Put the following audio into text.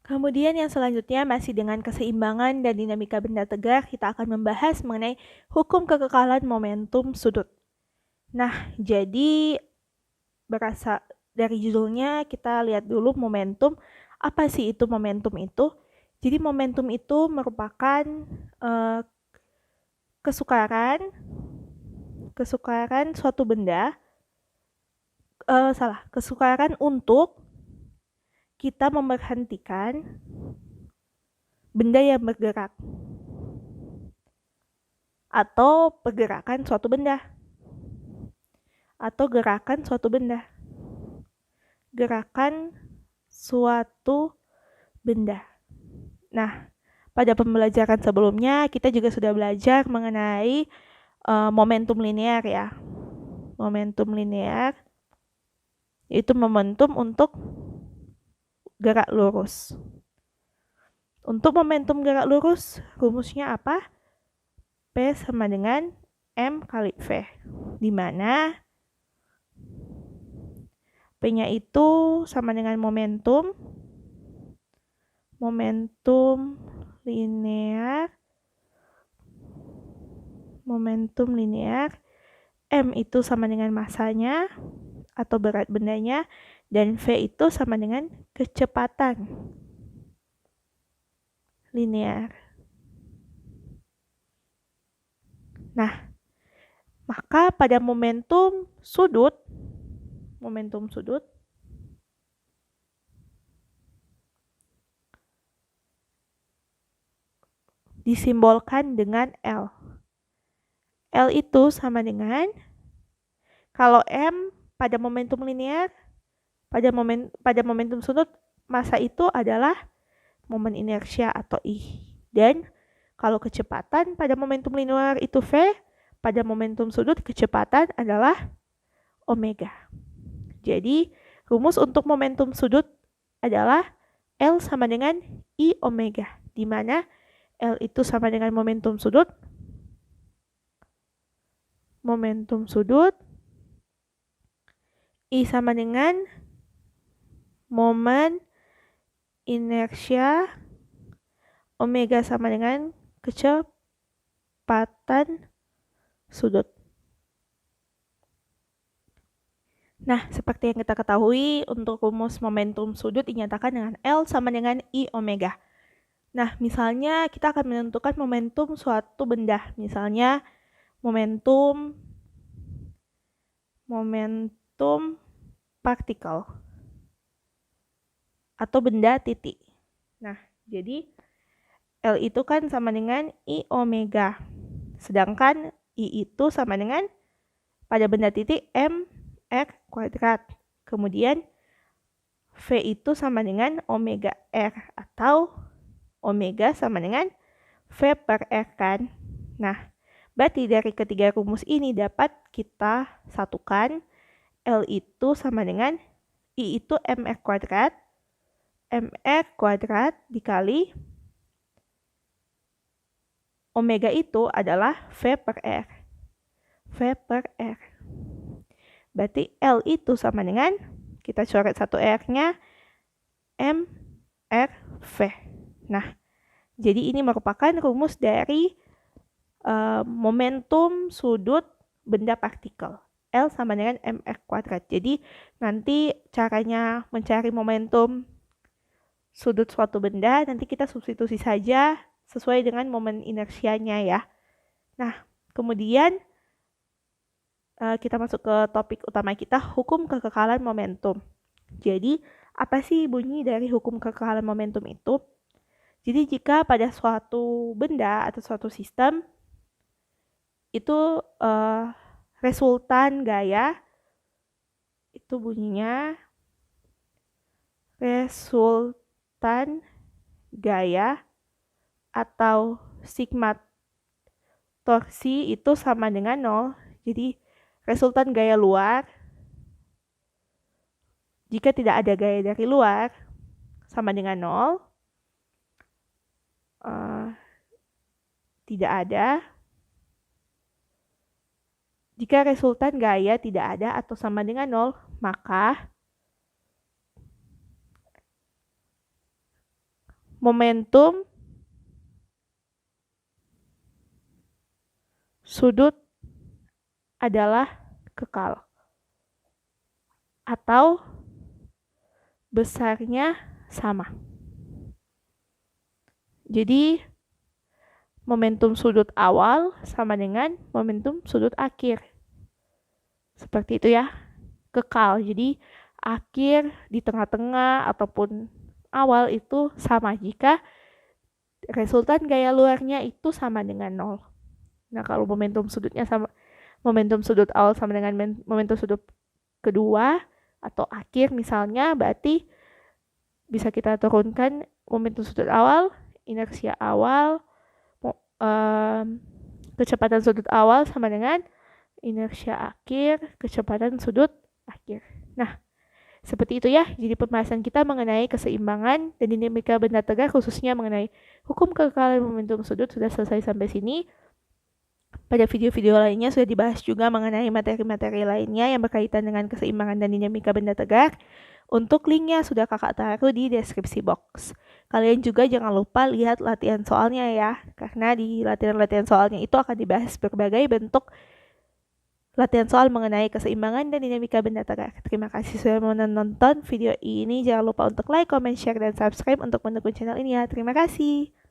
Kemudian yang selanjutnya masih dengan keseimbangan dan dinamika benda tegak, kita akan membahas mengenai hukum kekekalan momentum sudut. Nah, jadi berasa dari judulnya kita lihat dulu momentum. Apa sih itu momentum itu? Jadi momentum itu merupakan kesukaran suatu benda, kesukaran untuk kita memberhentikan benda yang bergerak atau pergerakan suatu benda atau gerakan suatu benda. Gerakan suatu benda. Nah, pada pembelajaran sebelumnya kita juga sudah belajar mengenai momentum linear ya. Momentum linear itu momentum untuk gerak lurus. Untuk momentum gerak lurus, rumusnya apa? P sama dengan M kali V. Di mana P-nya itu sama dengan momentum linear, M itu sama dengan masanya atau berat bendanya, dan V itu sama dengan kecepatan linear. Nah, maka pada momentum sudut disimbolkan dengan L. L itu sama dengan, kalau M pada momentum linear, pada momentum sudut, massa itu adalah momen inersia atau I. Dan kalau kecepatan pada momentum linear itu V, pada momentum sudut kecepatan adalah omega. Jadi rumus untuk momentum sudut adalah L sama dengan I omega, di mana L itu sama dengan momentum sudut, I sama dengan momen inersia, omega sama dengan kecepatan sudut. Nah, seperti yang kita ketahui, untuk rumus momentum sudut dinyatakan dengan L sama dengan I omega. Nah, misalnya kita akan menentukan momentum suatu benda. Misalnya momentum partikel atau benda titik. Nah, jadi L itu kan sama dengan I omega. Sedangkan I itu sama dengan pada benda titik mR kuadrat. Kemudian V itu sama dengan omega R atau omega sama dengan V per R kan. Nah, berarti dari ketiga rumus ini dapat kita satukan. L itu sama dengan I itu mR kuadrat dikali omega itu adalah V per R. Berarti L itu sama dengan, kita coret satu R-nya, mRV. Nah, jadi ini merupakan rumus dari momentum sudut benda partikel. L sama dengan mR kuadrat. Jadi nanti caranya mencari momentum sudut suatu benda, nanti kita substitusi saja sesuai dengan momen inersianya ya. Nah, kemudian kita masuk ke topik utama kita, hukum kekekalan momentum. Jadi, apa sih bunyi dari hukum kekekalan momentum itu? Jadi, jika pada suatu benda atau suatu sistem, itu resultan gaya, itu bunyinya resultan gaya atau sigma torsi itu sama dengan 0. Jadi resultan gaya luar, jika tidak ada gaya dari luar, sama dengan 0. Tidak ada. Jika resultan gaya tidak ada atau sama dengan 0, maka momentum sudut adalah kekal atau besarnya sama. Jadi momentum sudut awal sama dengan momentum sudut akhir. Seperti itu ya, kekal. Jadi akhir, di tengah-tengah, ataupun awal itu sama jika resultan gaya luarnya itu sama dengan 0. Nah, kalau momentum sudutnya sama, momentum sudut awal sama dengan momentum sudut kedua atau akhir misalnya, berarti bisa kita turunkan momentum sudut awal, inersia awal, kecepatan sudut awal sama dengan inersia akhir, kecepatan sudut akhir. Nah, seperti itu ya. Jadi pembahasan kita mengenai keseimbangan dan dinamika benda tegak, khususnya mengenai hukum kekekalan momentum sudut, sudah selesai sampai sini. Pada video-video lainnya sudah dibahas juga mengenai materi-materi lainnya yang berkaitan dengan keseimbangan dan dinamika benda tegak. Untuk linknya sudah kakak taruh di deskripsi box. Kalian juga jangan lupa lihat latihan soalnya ya, karena di latihan-latihan soalnya itu akan dibahas berbagai bentuk latihan soal mengenai keseimbangan dan dinamika benda tegak. Terima kasih sudah menonton video ini. Jangan lupa untuk like, comment, share, dan subscribe untuk mendukung channel ini ya. Terima kasih.